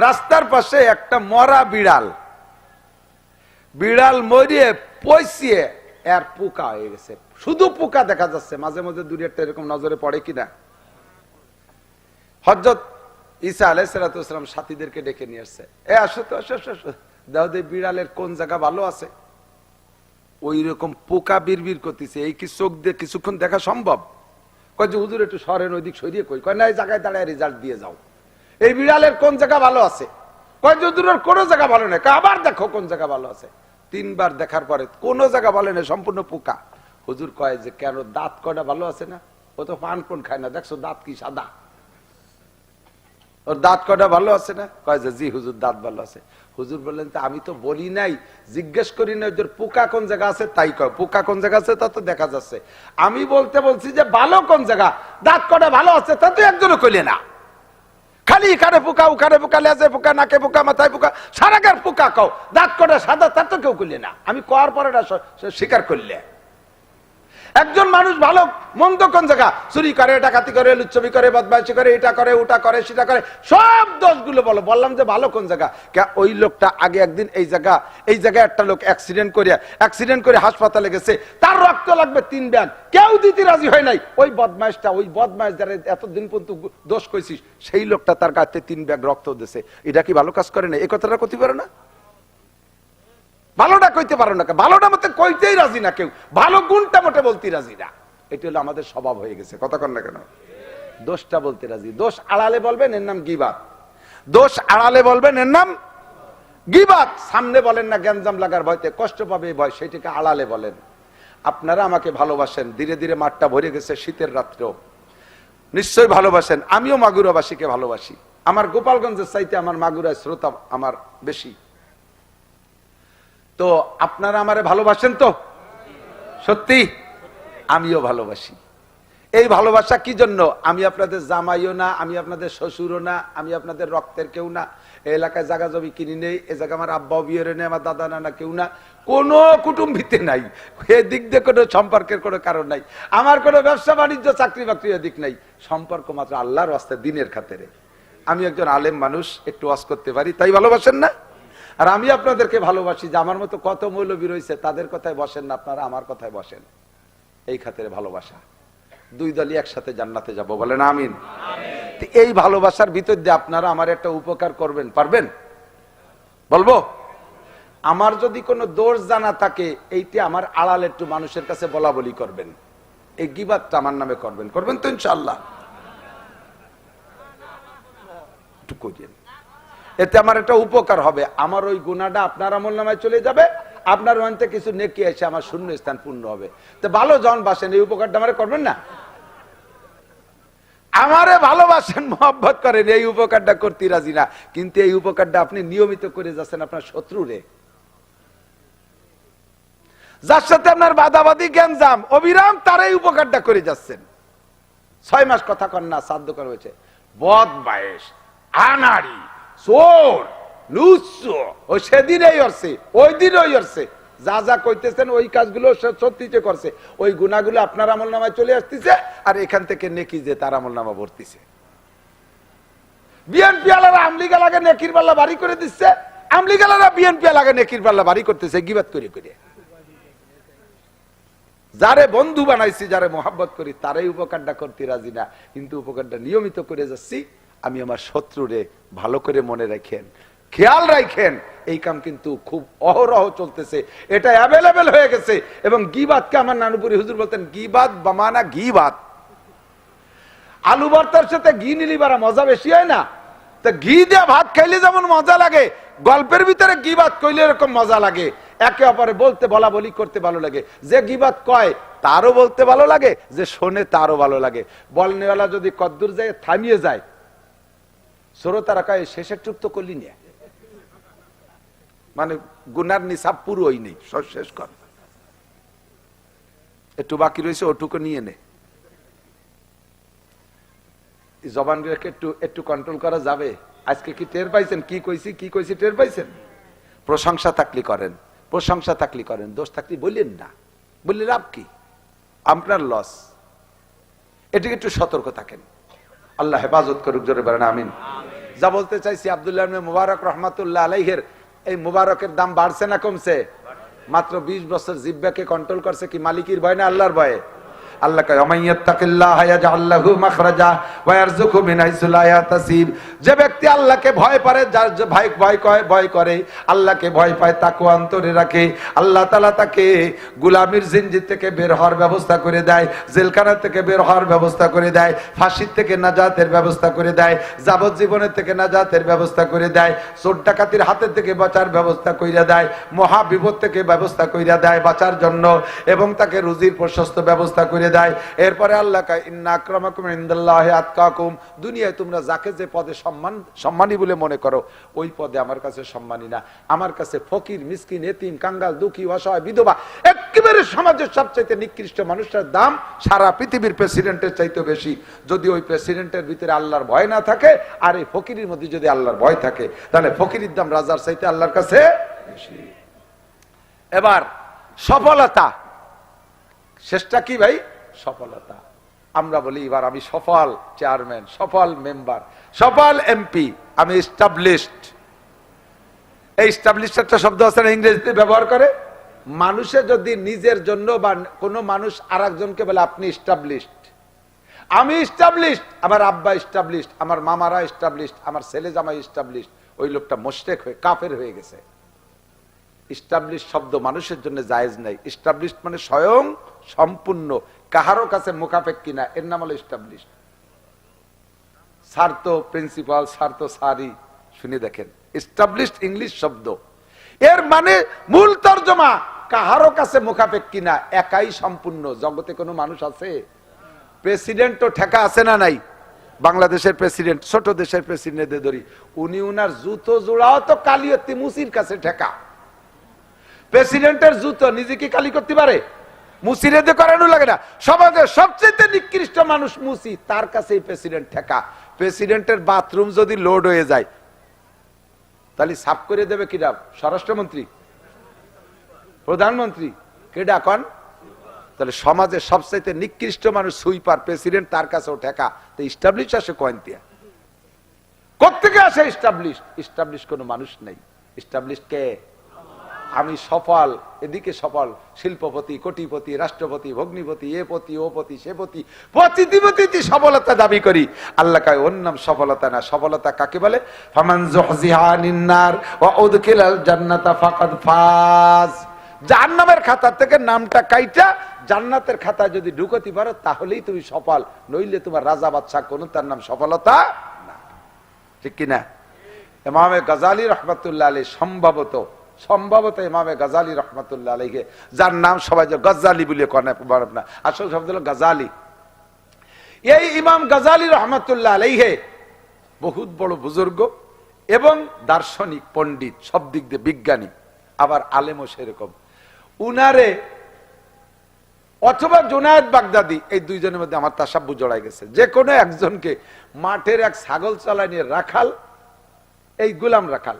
রাস্তার পাশে একটা মরা বিড়াল, বিড়াল মরিয়ে পয়সিয়ে এর পোকা হয়ে গেছে, শুধু পোকা দেখা যাচ্ছে, মাঝে মাঝে দূরে একটা এরকম নজরে পড়ে কিনা। হযরত ঈসা আলাইহিস সালাম সাথীদেরকে ডেকে নিয়ে আসছে, এ আসো তো, আসো আসো, দাও দে বিড়ালের কোন জায়গা ভালো আছে। ওই রকম পোকা বিড়বিড় করতেছে, এই কি চোখ দিয়ে কিছুক্ষণ দেখা সম্ভব? কয় যে হুজুর একটু সরেন, ওই দিক সরিয়ে কই। কয় না, এই জায়গায় দাঁড়ায় রেজাল্ট দিয়ে যাও। এই বিড়ালের কোন জায়গা ভালো আছে? কয় যে হুজুরের কোনো জায়গা ভালো নেই। আবার দেখো কোন জায়গা ভালো আছে। 3 বার দেখার পরে কোনো জায়গা ভালো নেই, সম্পূর্ণ পোকা। হুজুর কয় যে কেন, দাঁত কয়টা ভালো আছে না? ও তো পান কোন খায় না, দেখছো দাঁত কি সাদা, ওর দাঁত কয়টা ভালো আছে না? কয় যে জি হুজুর দাঁত ভালো আছে। হুজুর বললেন তা আমি তো বলি নাই, জিজ্ঞেস করি না ওদের পোকা কোন জায়গা আছে, তাই কয় পোকা কোন জায়গা আছে তা তো দেখা যাচ্ছে। আমি বলছি যে ভালো কোন জায়গা, দাঁত কয়টা ভালো আছে তা তো একজনও কইলে না। খালি এখানে পোকা, ওখানে পোকা, লেজে পোকা, নাকে পোকা, মাথায় পোকা, সারাগার পোকা কও, দাঁত কয়টা সাদা তার তো কেউ কইলে না। আমি কওয়ার পরে না স্বীকার করলে। একজন মানুষ ভালো মন্দ কোন জায়গা, চুরি করে, ডাকাতি করে, লুচ্ছবি করে, বদমাইশি করে, এটা করে, ওটা করে, সেটা করে, সব দোষগুলো বলো। বললাম যে ভালো কোন জায়গা। ওই লোকটা আগে একদিন এই জায়গায় একটা লোক অ্যাক্সিডেন্ট করে হাসপাতালে গেছে, তার রক্ত লাগবে 3 ব্যাগ, কেউ দিতে রাজি হয় নাই। ওই বদমাইশ যারা এতদিন পর্যন্ত দোষ কইছিস, সেই লোকটা তার গাতে 3 ব্যাগ রক্ত দিয়েছে। এটা কি ভালো কাজ করে না? এই কথাটা কইতে পারে না? ভালোটা কইতে পারো না, ভালোটা মতে কইতেই রাজি না কেউ, ভালো গুণটা মোটে বলতে রাজি না। এটা হলো আমাদের স্বভাব হয়ে গেছে। কথা কন না কেন? দোষটা বলতে রাজি। দোষ আড়ালে বলবেন, এর নাম গীবাত। দোষ আড়ালে বলবেন, এর নাম গীবাত। সামনে বলেন না গ্যাঞ্জাম লাগার ভয়তে, কষ্ট পাবে ভয়, সেটাকে আড়ালে বলেন। আপনারা আমাকে ভালোবাসেন, ধীরে ধীরে মাঠটা ভরে গেছে, শীতের রাত্রেও নিশ্চয়ই ভালোবাসেন। আমিও মাগুরাবাসীকে ভালোবাসি। আমার গোপালগঞ্জের চাইতে আমার মাগুরায় শ্রোতা আমার বেশি। তো আপনারা আমারে ভালোবাসেন তো? সত্যি? আমিও ভালোবাসি। এই ভালোবাসা কি জন্য? আমি আপনাদের জামাইও না, আমি আপনাদের শ্বশুরও না, আমি আপনাদের রক্তের কেউ না। এই এলাকায় জায়গা জমি কিনি নেই, এ জায়গা আমার আব্বাও বিয়ে নেই, আমার দাদা নানা কেউ না, কোনো কুটুম্বিতে নাই, এদিক দিয়ে কোনো সম্পর্কের কোনো কারণ নাই। আমার কোনো ব্যবসা বাণিজ্য চাকরি বাকরি এদিক নাই। সম্পর্ক মাত্র আল্লাহর রাস্তায়, দিনের খাতিরে। আমি একজন আলেম মানুষ, একটু ওয়াজ করতে পারি, তাই ভালোবাসেন না? আর আমি আপনাদেরকে ভালোবাসি যে আমার মতো কত মৌলবী রয়েছে, তাদের কথায় বসেন না, আপনারা আমার কথায় বসেন। এই খাতিরে ভালোবাসা। 2 দলই একসাথে জান্নাতে যাব, বলেন আমিন। এই ভালোবাসার ভিতর দিয়ে আপনারা আমার একটা উপকার করবেন, পারবেন? বলবো, আমার যদি কোনো দোষ জানা থাকে, এইটা আমার আড়ালে একটু মানুষের কাছে বলা বলি করবেন। এই গীবাতটা আমার নামে করবেন, করবেন তো ইনশাআল্লাহ? একটু করিয়েন, এতে আমার একটা উপকার হবে। আমার ওই গুনাহটা আপনার আমলনামায় চলে যাবে, আপনার ওখান থেকে কিছু নেকি এসে আমার শূন্য স্থান পূর্ণ হবে। তো ভালো জন বাসেন, এই উপকারটা আমারে করবেন না? আমারে ভালোবাসেন, মহব্বত করেন, এই উপকারটা করতে রাজি না, কিন্তু এই উপকারটা আপনি নিয়মিত করে যাচ্ছেন আপনার শত্রুরে, যার সাথে আপনার বাদাবাদি গ্যাঞ্জাম অবিরাম, তার এই উপকারটা করে যাচ্ছেন। 6 মাস কথা কন না, সাধ্য করা হয়েছে, বদমায়েশ, আনাড়ি, চোর, লুচ্চু, ও সেদিনই করছে, ওই দিনই করছে, যা যা কইতেছেন ওই কাজগুলো সত্যিতে করছে। ওই গুনাহগুলো আপনার আমলনামায় চলে আসতেছে, আর এখান থেকে নেকি যে তার আমলনামা ভরতিছে। বিএনপি আলারা আমলিগা লাগে নেকির পাল্লা বাড়ি করে দিচ্ছে, আমলিগা আলারা বিএনপি লাগে নেকির পাল্লা বাড়ি করতেছে গীবাত করে করে। যারে বন্ধু বানাইছি, যারে মোহাব্বত করি, তারাই উপকারটা করতে রাজি না, কিন্তু উপকারটা নিয়মিত করে যাচ্ছি। আমি আমার শত্রুরে ভালো করে মনে রাখেন, খেয়াল রাখেন, এই কাম কিন্তু খুব অহরহ চলতেছে, এটা অ্যাভেলেবেল হয়ে গেছে। এবং গীবাতকে আমার নানুপুরি হুজুর বলতেন, গীবাত বামানা ঘি ভাত। আলু ভর্তার সাথে ঘি নিলি বারা মজা বেশি হয় না? তা ঘি দিয়ে ভাত খাইলে যেমন মজা লাগে, গল্পের ভিতরে গীবাত কইলে এরকম মজা লাগে। একে অপরে বলতে বলা বলি করতে ভালো লাগে, যে গীবাত কয় তারও বলতে ভালো লাগে, যে শোনে তারও ভালো লাগে। বলনেওয়ালা যদি কদ্দুর যায় থামিয়ে যায়, শ্রোতারা কয় শেষের চুপ তো করলি না, মানে গুনার নিসাব পুরোই নেই, সব শেষ কর, একটু বাকি রয়েছে ওটুকু নিয়ে নে। জবান রেখে একটু কন্ট্রোল করা যাবে? আজকে কি টের পাইছেন কি কইছি টের পাইছেন? প্রশংসা থাকলে করেন, প্রশংসা থাকলে করেন, দোষ থাকলে বললেন না, বললে লাভ কি? আপনার লস। এটিকে একটু সতর্ক থাকেন। আল্লাহ হেফাজত করুক, জোরে বলেন আমিন। যা বলতে চাইছি, আব্দুল্লাহ ইবনে মুবারক রাহমাতুল্লাহ আলাইহির এই মুবারকের দাম বাড়ছে না কমছে? মাত্র 20 বছর জিহ্বাকে কন্ট্রোল করছে কি মালিকের ভয় না আল্লাহর ভয়ে? আল্লাহ কয় ওমাইয়াত্তাকিল্লাহা ইয়াজআল লাহু মাখরাজা ওয়া ইয়ারযুকহু মিন হাইসু লা ইয়াহতাসিব। যে ব্যক্তি আল্লাহকে ভয় করে, যার ভয় করে, আল্লাহকে ভয় পায়, তাকওয়া অন্তরে রাখে, আল্লাহ তাআলা তাকে গোলামির জিনজির থেকে বের হওয়ার ব্যবস্থা করে দেয়, জেলখানা থেকে বের হওয়ার ব্যবস্থা করে দেয়, ফাঁসির থেকে নাজাতের ব্যবস্থা করে দেয়, যাবজ্জীবনের থেকে নাজাতের ব্যবস্থা করে দেয়, চোর ডাকাতির হাতের থেকে বাঁচার ব্যবস্থা কইরা দেয়, মহা বিপদ থেকে ব্যবস্থা কইরা দেয় বাঁচার জন্য, এবং তাকে রুজির প্রশস্ত ব্যবস্থা করে দেয়। এরপরে আল্লাহ কয় ইন্না আকরামাকুম ইনদাল্লাহি আতকাকুম। দুনিয়ায় তোমরা যাকে যে পদে সম্মানী বলে মনে করো, ওই পদে আমার কাছে সম্মানী না। আমার কাছে ফকির, মিসকিন, এতিম, কাঙ্গাল, দুঃখী, অসহায়, বিধবা, একেবারে সমাজের সবচাইতে নিকৃষ্ট মানুষটার দাম সারা পৃথিবীর প্রেসিডেন্টের চাইতে বেশি। যদি ওই প্রেসিডেন্টের ভিতরে আল্লাহর ভয় না থাকে, আর এই ফকিরের মধ্যে যদি আল্লাহর ভয় থাকে, তাহলে ফকিরের দাম রাজার চাইতে আল্লাহর কাছে বেশি। এবার সফলতা, শেষটা কি ভাই? সফলতা। আমরা বলি এবার আমি সফল চেয়ারম্যান, সফল মেম্বার, সফল এমপি, আমি এস্টাবলিশড। এই এস্টাবলিশড একটা শব্দ আছে না, ইংরেজিতে ব্যবহার করে। মানুষে যদি নিজের জন্য বা কোনো মানুষ আর একজনকে বলে আপনি এস্টাবলিশড, আমি এস্টাবলিশড, আমার আব্বা এস্টাবলিশড, আমার মামারা এস্টাবলিশড, আমার ছেলে জামাই এস্টাবলিশড, ওই লোকটা মুশরিক হয়ে কাফের হয়ে গেছে। এস্টাবলিশ শব্দ মানুষের জন্য জায়েজ নাই। এস্টাবলিশ মানে স্বয়ং সম্পূর্ণ, কাহারো কাছে মুখাপেক্ষী না, এর নাম হলো এস্টাবলিশ। স্যার তো প্রিন্সিপাল, স্যার তো স্যারই, শুনে দেখেন, এস্টাবলিশ ইংলিশ শব্দ, এর মানে মূল তর্জমা কাহারো কাছে মুখাপেক্ষী না, একাই সম্পূর্ণ। জগতে কোনো মানুষ আছে? প্রেসিডেন্ট তো ঠেকা আছে না নাই? বাংলাদেশের প্রেসিডেন্ট, ছোট দেশের প্রেসিডেন্টদের ধরি, উনি উনার জুতো জোড়াও তো কালিয়তি মুসির কাছে ঠেকা। প্রেসিডেন্টের জুতো নিজে কি কালি করতে পারে? মুসিরে দিয়ে করানো লাগে না। সমাজের সবচেয়ে নিকৃষ্ট মানুষ মুসি, তার কাছে প্রেসিডেন্ট ঠেকা। প্রেসিডেন্টের বাথরুম যদি লোড হয়ে যায়, তাহলে সাফ করে দেবে কিরা? স্বরাষ্ট্রমন্ত্রী, প্রধানমন্ত্রী, কেডা কন? তাহলে সমাজের সবচেয়ে নিকৃষ্ট মানুষ সুইপার, প্রেসিডেন্ট, তার কাছেও ঠেকা। তো ইস্টাবলিশ আসে কয়েন্তিয়া কোত্থেকে আসে? ইস্টাবলিশ, ইস্টাবলিশ কোনো মানুষ নেই। ইস্টাবলিশ কে? আমি সফল, এদিকে সফল, শিল্পপতি, কোটিপতি, রাষ্ট্রপতি, ভগ্নিপতি, এ পতি, ও পতি, সে পতি, পতিপতি সফলতা দাবি করি। আল্লাহ কয় ওর নাম সফলতা না। সফলতা কাকে বলে? ফামান যুহজিহা আনিন নার ওয়া উদখিলাল জান্নাতা ফাকাদ ফাজ। জাহান্নামের খাতা থেকে নামটা কাইটা জান্নাতের খাতায় যদি ঢুকতে পারো, তাহলেই তুমি সফল, নইলে তোমার রাজা বাদশা কোন, তার নাম সফলতা না। ঠিক কিনা? ইমামে গাজালি রহমাতুল্লাহ আলাইহি সম্ভবত ইমামে গাজালি রহমাতুল্লাহ আলাইহি, যার নাম সবাই গজ্জালি বলে কনে, আসল শব্দ হলো গাজালি। এই ইমাম গাজালি রহমাতুল্লাহ আলাইহি বহুত বড় বুজুর্গ এবং দার্শনিক, পণ্ডিত, সব দিক দিয়ে বিজ্ঞানী, আবার আলেমও সেরকম। উনারে অথবা জুনায়েদ বাগদাদি, এই দুইজনের মধ্যে আমার তাসাব্বু জড়াই গেছে। যে কোনো একজনকে মাঠের এক ছাগল চলায় নিয়ে রাখাল, এই গোলাম রাখাল,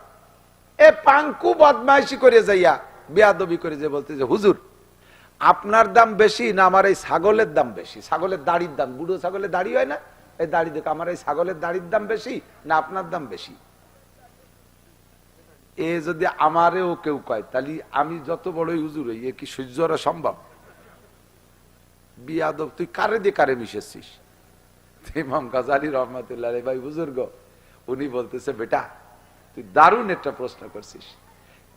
এ পাঙ্কু বদমাইশি করে যাইয়া বেয়াদবি করে যে বলতে যে হুজুর আপনার দাম বেশি না আমার এই ছাগলের দাম বেশি? ছাগলের দাড়ির দাম, বুড়ো ছাগলের দাড়ি হয় না, এই দাড়ি দেখো, আমার এই ছাগলের দাড়ির দাম বেশি না আপনার দাম বেশি? এ যদি আমারেও কেউ কয়, তাহলে আমি যত বড়ই হুজুর হই, এ কি সহ্য করা সম্ভব? বিয়াদব, তুই কারে দিয়ে কারে মিশেছিস? ইমাম গাজালি রহমাতুল্লাহ আলাইহি, ভাই বুজুর্গ, উনি বলতেছে বেটা তুই দারুণ একটা প্রশ্ন করছিস।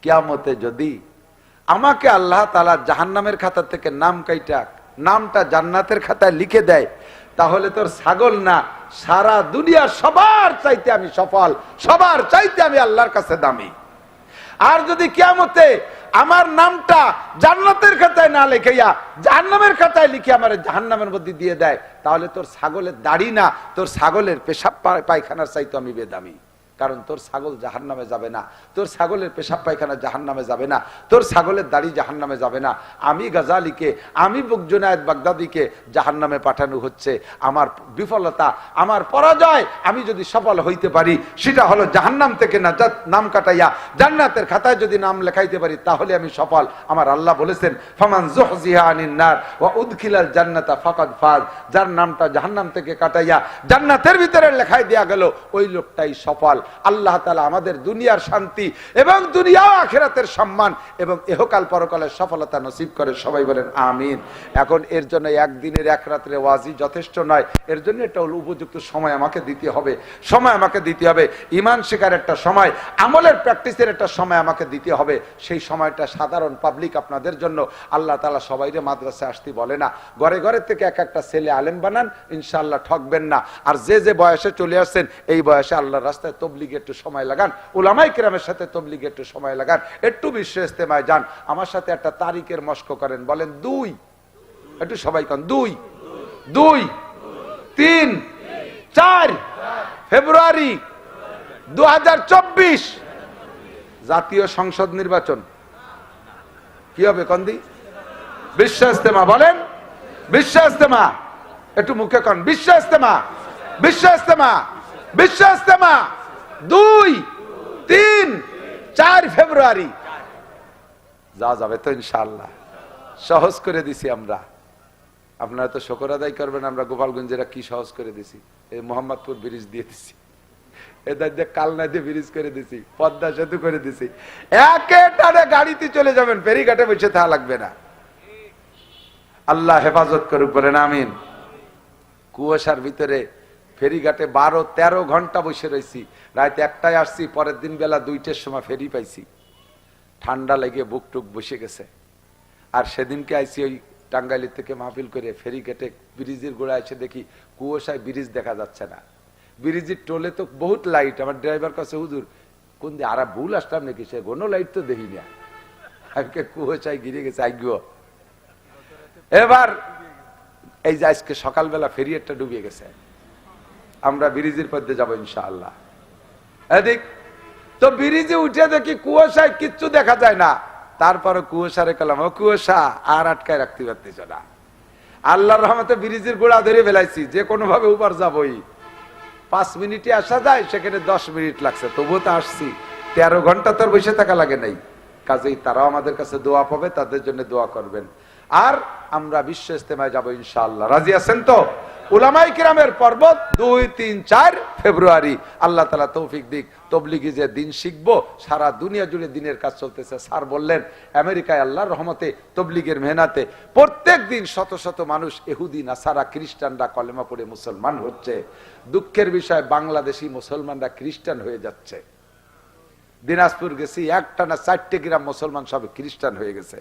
কিয়ামতে যদি আমাকে আল্লাহ তাআলা জাহান্নামের খাতা থেকে নাম কাইটা নামটা জান্নাতের খাতায় লিখে দেয়, তাহলে তোর ছাগল না, সারা দুনিয়ার সবার চাইতে আমি সফল, সবার চাইতে আমি আল্লাহর কাছে দামি। আর যদি কিয়ামতে আমার নামটা জান্নাতের খাতায় না লিখাইয়া জাহান্নামের খাতায় লিখে আমার জাহান্নামের মধ্যে দিয়ে দেয়, তাহলে তোর ছাগলের দাড়ি না, তোর ছাগলের পেশাব পায়খানার চাইতে আমি বেদামি। কারণ তোর ছাগল জাহান্নামে যাবে না, তোর ছাগলের পেশাব পায়খানা জাহান্নামে যাবে না, তোর ছাগলের দাড়ি জাহান্নামে যাবে না। আমি গাজালিকে, আমি বুকজুনায়েদ বাগদাদিকে জাহান্নামে পাঠানো হচ্ছে। আমার বিফলতা, আমার পরাজয়, আমি যদি সফল হইতে পারি সেটা হলো জাহান্নাম থেকে নাম কাটাইয়া জান্নাতের খাতায় যদি নাম লেখাইতে পারি তাহলে আমি সফল। আমার আল্লাহ বলেছেন, ফামান যুহজিহা আনিন নার ওয়া উদখিলাল জান্নাতা ফাকাদ ফাজ, যার নামটা জাহান্নাম থেকে কাটাইয়া জান্নাতের ভিতরে লেখাই দেয়া গেল ওই লোকটাই সফল। আল্লাহ তাআলা আমাদের দুনিয়ার শান্তি এবং দুনিয়া ও আখিরাতের সম্মান এবং ইহকাল পরকালের সফলতা নসিব করে, সবাই বলেন আমিন। এখন এর জন্য একদিনের এক রাত্রে ওয়াজি যথেষ্ট নয়, এর জন্য একটা উপযুক্ত সময় আমাকে দিতে হবে, সময় আমাকে দিতে হবে। ঈমান শেখার একটা সময়, আমলের প্র্যাকটিসের একটা সময় আমাকে দিতে হবে। সেই সময়টা সাধারণ পাবলিক আপনাদের জন্য। আল্লাহ তাআলা সবাইরে মাদ্রাসায় আসতে বলে না, ঘরে ঘরে থেকে এক একটা ছেলে আলেম বানান, ইনশাআল্লাহ ঠকবেন না। আর যে যে বয়সে চলে আসছেন এই বয়সে আল্লাহর রাস্তায় তবলিগে একটু সময় লাগান, উলামায়ে কেরামের সাথে তবলিগে একটু সময় লাগান, একটু বিশ্ব ইস্তেমায় যান। আমার সাথে একটা তারিখের মস্ক করেন, বলেন 2, একটু সবাই কন 2, 2, 3, 4 ফেব্রুয়ারি 2024 জাতীয় সংসদ নির্বাচন। কি হবে কন্দি? বিশ্ব ইস্তেমা, বলেন বিশ্ব ইস্তেমা, একটু মুখে কন বিশ্ব ইস্তেমা, বিশ্ব ইস্তেমা, বিশ্ব ইস্তেমা 2, 3, 4 ফেব্রুয়ারি। যা যাবে তো ইনশাআল্লাহ, সহজ করে দিছি আমরা। আপনারা তো শুকর আদায় করবেন, আমরা গোপালগঞ্জেরা কি সহজ করে দিছি। এই মোহাম্মদপুর ব্রিজ দিয়ে দিছি, এদের কালনা দিয়ে ব্রিজ করে দিছি, পদ্মা সেতু করে দিছি। একেবারে গাড়িতে চলে যাবেন, ফেরিঘাটে বসে থাকা লাগবে না। আল্লাহ হেফাজত করুক, বলেন আমিন। কুয়াশার ভিতরে ফেরিঘাটে 12-13 ঘন্টা বসে রয়েছি, রাত 1টায় আসছি, পরের দিন বেলা 2টার সময় ফেরি পাইছি। ঠান্ডা লেগে বুক টুক বসে গেছে। আর সেদিনকে আইসি ওই টাঙ্গাইল থেকে মাহফিল করে ফেরিঘাটে ব্রিজের গোড়া এসে দেখি কুয়াশায় ব্রিজ দেখা যাচ্ছে না। ব্রিজের টোলে তো বহুত লাইট। আমার ড্রাইভার কাছে, হুজুর কোন দিয়ে আর ভুল আসলাম নাকি, সে কোনো লাইট তো দেখি না, আমাকে কুয়াশায় ঘিরে গেছে আইগো। এবার এই যে আজকে সকালবেলা ফেরি একটা ডুবিয়ে গেছে, আমরা ব্রিজের পথে যাবো ইনশাআল্লাহ। এদিক তো ব্রিজে উঠে দেখি কুয়াশায় কিচ্ছু দেখা যায় না। তারপরে কুয়াশারে কালাম, ও কুয়াশা আর আটকায় রাখতে পারতেছ না। আল্লাহর রহমতে ব্রিজের গোড়া ধরে ফেলাইছি, যে কোনো ভাবে উপর যাবই। 5 মিনিটে আসা যায়, সেখানে 10 মিনিট লাগছে, তবুও তো আসছি। 13 ঘন্টা তোর বসে থাকা লাগে নাই। কাজেই তারাও আমাদের কাছে দোয়া পাবে, তাদের জন্য দোয়া করবেন। আর আমরা বিশ্ব ইস্তেমায় যাবো ইনশাআল্লাহ, রাজি আছেন তো? উলামায়ে কিরামের পর্বত 2, 3, 4 ফেব্রুয়ারি। আল্লাহ তাআলা তৌফিক দিক। তবলিগি যে দিন শিখবো, সারা দুনিয়া জুড়ে দিনের কাজ চলতেছে। স্যার বললেন আমেরিকায় আল্লাহর রহমতে তবলিগের মেহনতে প্রত্যেক দিন শত শত মানুষ, ইহুদি নাসারা খ্রিস্টানরা কলেমা পড়ে মুসলমান হচ্ছে। দুঃখের বিষয় বাংলাদেশি মুসলমানরা খ্রিস্টান হয়ে যাচ্ছে। দিনাজপুর গেছি, একটানা 4টে গ্রাম মুসলমান সব খ্রিস্টান হয়ে গেছে।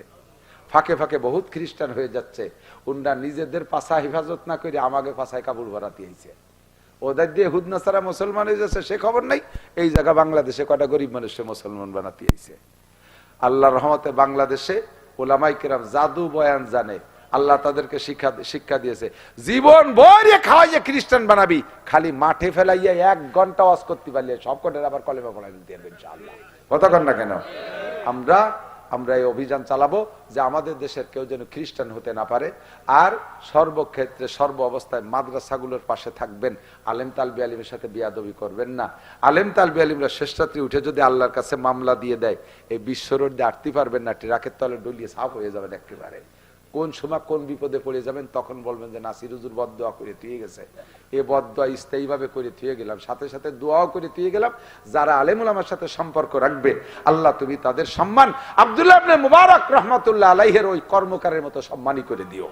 ফাঁকে ফাঁকে বহুত খ্রিস্টান হয়ে যাচ্ছে। উনরা নিজেদের পাশা হেফাজত না করে আমাকে পাশায় কাপড় ভরাতে হয়েছে। ওদের দিয়ে হুদ নাসারা মুসলমান হয়ে যাচ্ছে, সে খবর নাই। এই জায়গা বাংলাদেশে কটা গরিব মানুষকে মুসলমান বানাতে হয়েছে। আল্লাহর রহমতে বাংলাদেশে ওলামায়ে কেরাম জাদু বয়ান জানে। আল্লাহ তাদেরকে শিক্ষা দিয়েছে, জীবন ভরে খাওয়াইয়া খ্রিস্টান বানাবি, খালি মাঠে ফেলাইয়া 1 ঘন্টা ওয়াজ করতে পারলে সব কটার আবার কলেমা পড়াই দিতে হবে ইনশাআল্লাহ। কতক্ষণ না কেন আমরা এই অভিযান চালাবো যে আমাদের দেশের কেউ যেন খ্রিস্টান হতে না পারে। আর সর্বক্ষেত্রে সর্ব অবস্থায় মাদ্রাসাগুলোর পাশে থাকবেন। আলেম তালবি আলিমের সাথে বিয়াদবি করবেন না। আলেম তালবি আলিমরা শেষরাত্রি উঠে যদি আল্লাহর কাছে মামলা দিয়ে দেয়, এই বিশ্ব রোড দিয়ে আটতে পারবেন না, ট্রাকের তলে ডলিয়ে সাফ হয়ে যাবেন একেবারে। কোন সময় কোন বিপদে পড়ে যাবেন তখন বলবেন যে নাসির হুজুর বদদোয়া করে থুয়ে গেছে। এই বদদোয়া স্থায়ী ভাবে করে থুয়ে গেলাম, সাথে সাথে দোয়াও করে থুয়ে গেলাম। যারা আলেম উলামার সাথে সম্পর্ক রাখবে, আল্লাহ তুমি তাদের সম্মান আব্দুল্লাহ ইবনে মুবারক রাহমাতুল্লাহ আলাইহির ওই কর্মকারের মতো সম্মানই করে দিও।